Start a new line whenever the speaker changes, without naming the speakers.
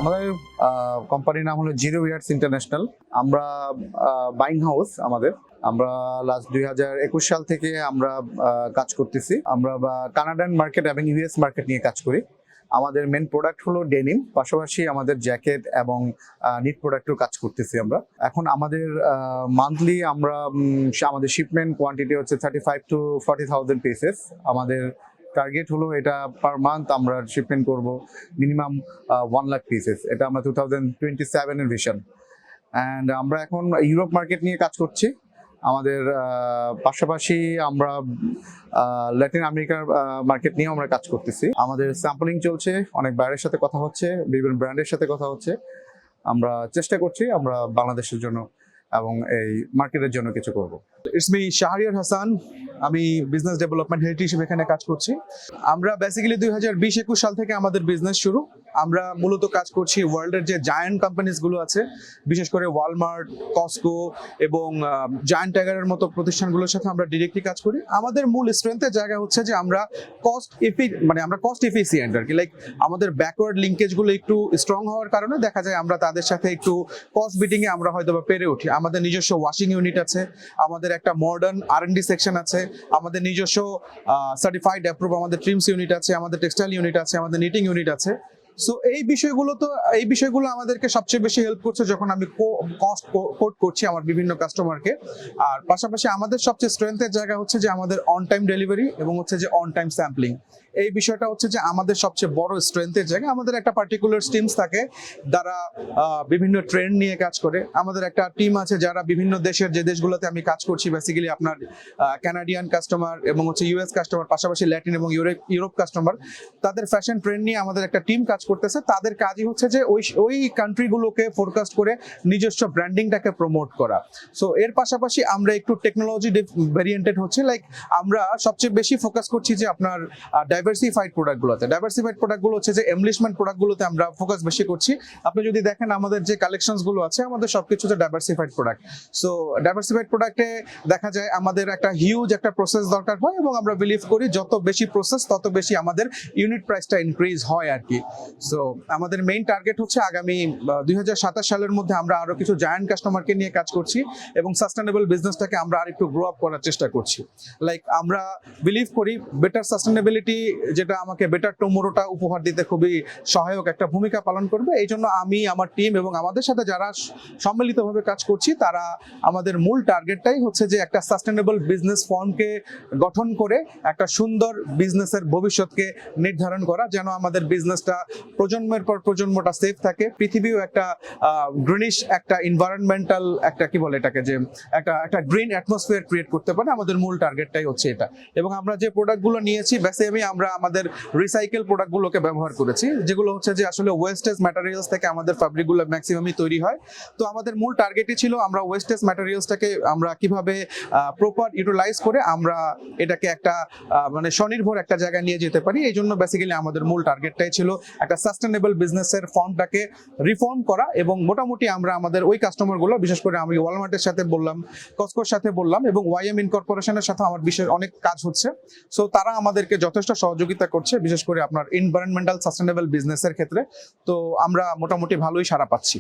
আমাদের কোম্পানির নাম হলো জিরো ইয়ার্স ইন্টারন্যাশনাল। আমরা বাইং হাউস আমরা লাস্ট 2021 সাল থেকে আমরা কাজ করতেছি। আমরা কানাডিয়ান মার্কেট এবং ইউএস মার্কেট নিয়ে কাজ করি। আমাদের মেন প্রোডাক্ট হলো ডেনিম, পাশাপাশি আমাদের জ্যাকেট এবং নিট প্রোডাক্টও কাজ করতেছি আমরা। এখন আমাদের মান্থলি আমাদের শিপমেন্ট কোয়ান্টিটি হচ্ছে 35 to 40,000 পিসেস। আমাদের টার্গেট হলো এটা পার মান্থ আমরা শিপমেন্ট করব মিনিমাম 1 লাখ পিসেস। এটা আমরা 2027 এর ভিশন। অ্যান্ড আমরা এখন ইউরোপ মার্কেট নিয়ে কাজ করছি। আমাদের পাশাপাশি আমরা ল্যাটিন আমেরিকার মার্কেট নিয়েও আমরা কাজ করতেছি। আমাদের স্যাম্পলিং চলছে, অনেক বাইরের সাথে কথা হচ্ছে, বিভিন্ন ব্র্যান্ডের সাথে কথা হচ্ছে। আমরা চেষ্টা করছি আমরা বাংলাদেশের জন্য এবং এই মার্কেটের জন্য কিছু করব।
It's me Shahriar Hasan. আমি বিজনেস ডেভেলপমেন্ট হেড হিসেবে এখানে কাজ করছি। আমরা বেসিক্যালি 2020-21 সাল থেকে আমাদের বিজনেস শুরু। আমরা মূলত কাজ করছি ওয়ার্ল্ডের যে জায়ান্ট কোম্পানিজগুলো আছে, বিশেষ করে ওয়ালমার্ট, কস্কো এবং জায়ান্ট টাইগারের মতো প্রতিষ্ঠানগুলোর সাথে আমরা ডিরেক্টলি কাজ করি। আমাদের মূল স্ট্রেংথের জায়গা হচ্ছে যে আমরা কস্ট এফিসিয়েন্ট আর কি। লাইক আমাদের ব্যাকওয়ার্ড লিঙ্কেজগুলো একটু স্ট্রং হওয়ার কারণে দেখা যায় আমরা তাদের সাথে একটু কস্ট বিটিংয়ে আমরা হয়তো বা পেরে উঠি। আমাদের নিজস্ব ওয়াশিং ইউনিট আছে, আমাদের একটা মডার্ন R&D সেকশন আছে, আমাদের নিজস্ব সার্টিফাইড অ্যাপ্রুভ আমাদের ট্রিমস ইউনিট আছে, আমাদের টেক্সটাইল ইউনিট আছে, আমাদের নিটিং ইউনিট আছে। সো এই বিষয়গুলো আমাদেরকে সবচেয়ে বেশি হেল্প করছে যখন আমি কস্ট কোট করছি আমার বিভিন্ন কাস্টমারকে। আর পাশাপাশি আমাদের সবচেয়ে স্ট্রেংথের জায়গা হচ্ছে যে আমাদের অন টাইম ডেলিভারি এবং হচ্ছে যে অন টাইম স্যাম্পলিং। এই বিষয়টা হচ্ছে যে আমাদের সবচেয়ে বড় স্ট্রেংথের জায়গা। আমাদের একটা পার্টিকুলার টিমস থাকে যারা বিভিন্ন ট্রেন্ড নিয়ে কাজ করে। আমাদের একটা টিম আছে যারা বিভিন্ন দেশের, যে দেশগুলোতে আমি কাজ করছি বেসিক্যালি আপনার কানাডিয়ান কাস্টমার এবং হচ্ছে ইউএস কাস্টমার, পাশাপাশি ল্যাটিন এবং ইউরোপ কাস্টমার, তাদের ফ্যাশন ট্রেন্ড নিয়ে আমাদের একটা টিম কাজ করতেছে। তাদের কাজই হচ্ছে যে ওই কান্ট্রিগুলোকে ফোরকাস্ট করে নিজস্ব ব্র্যান্ডিংটাকে প্রমোট করা। সো এর পাশাপাশি আমরা একটু টেকনোলজি ভেরিয়েন্টেড হচ্ছে, লাইক আমরা সবচেয়ে বেশি ফোকাস করছি যে আপনার ডাইভার্সিফাইড প্রোডাক্টগুলো হচ্ছে যে এমলিশমেন্ট প্রোডাক্টগুলোতে আমরা ফোকাস বেশি করছি। আপনি যদি দেখেন আমাদের যে কালেকশনস গুলো আছে, আমাদের সবকিছু হচ্ছে ডাইভার্সিফাইড প্রোডাক্ট। সো ডাইভার্সিফাইড প্রোডাক্টে দেখা যায় আমাদের একটা হিউজ একটা প্রসেস দরকার হয় এবং আমরা বিলিভ করি যত বেশি প্রসেস তত বেশি আমাদের ইউনিট প্রাইসটা ইনক্রিজ হয় আর কি। সো আমাদের মেইন টার্গেট হচ্ছে আগামী 2027 সালের মধ্যে আমরা আরো কিছু জায়ান্ট কাস্টমারকে নিয়ে কাজ করছি এবং সাস্টেনেবল বিজনেসটাকে আমরা আরেকটু গ্রো আপ করার চেষ্টা করছি। লাইক আমরা বিলিভ করি বেটার সাস্টেনেবিলিটি যেটা আমাকে বেটার টুমোরোটা উপহার দিতে খুবই সহায়ক একটা ভূমিকা পালন করবে। এই জন্য আমি, আমার টিম এবং আমাদের সাথে যারা সম্মিলিতভাবে কাজ করছি তারা আমাদের মূল টার্গেটটাই হচ্ছে যে একটা সাস্টেনেবল বিজনেস ফর্মকে গঠন করে একটা সুন্দর বিজনেসের ভবিষ্যৎকে নির্ধারণ করা, যেন আমাদের বিজনেসটা প্রজন্মের পর প্রজন্মটা সেফ থাকে। পৃথিবীও একটা গ্রিনিশ একটা এনভায়রনমেন্টাল একটা কি বলে এটাকে, যে একটা গ্রিন অ্যাটমসফিয়ার ক্রিয়েট করতে পারে। আমাদের মূল টার্গেটটাই হচ্ছে এটা। এবং আমরা যে প্রোডাক্টগুলো নিয়েছি বেসিক্যালি আমরা আমাদের রিসাইকেল প্রোডাক্টগুলোকে ব্যবহার করেছি, যেগুলো হচ্ছে যে আসলে ওয়েস্টেজ ম্যাটেরিয়ালস থেকে আমাদের ফ্যাব্রিকগুলো ম্যাক্সিমামই তৈরি হয়। তো আমাদের মূল টার্গেটই ছিল আমরা ওয়েস্টেজ ম্যাটেরিয়ালসটাকে আমরা কিভাবে প্রপার ইউটিলাইজ করে আমরা এটাকে একটা স্বনির্ভর একটা জায়গায় নিয়ে যেতে পারি। এই জন্য বেসিক্যালি আমাদের মূল টার্গেটটাই ছিল একটা সাস্টেনেবল বিজনেসের ফর্মটাকে রিফর্ম করা। এবং মোটামুটি আমরা আমাদের ওই কাস্টমারগুলো, বিশেষ করে আমি ওয়ালমার্টের সাথে বললাম, কস্কোর সাথে বললাম এবং YM ইনকর্পোরেশনের সাথে আমার বিশেষ অনেক কাজ হচ্ছে। সো তারা আমাদেরকে যথেষ্ট সহযোগিতা করছে, বিশেষ করে আপনার এনভায়রনমেন্টাল সাস্টেনেবল বিজনেসের ক্ষেত্রে। তো আমরা মোটামুটি ভালোই সাড়া পাচ্ছি।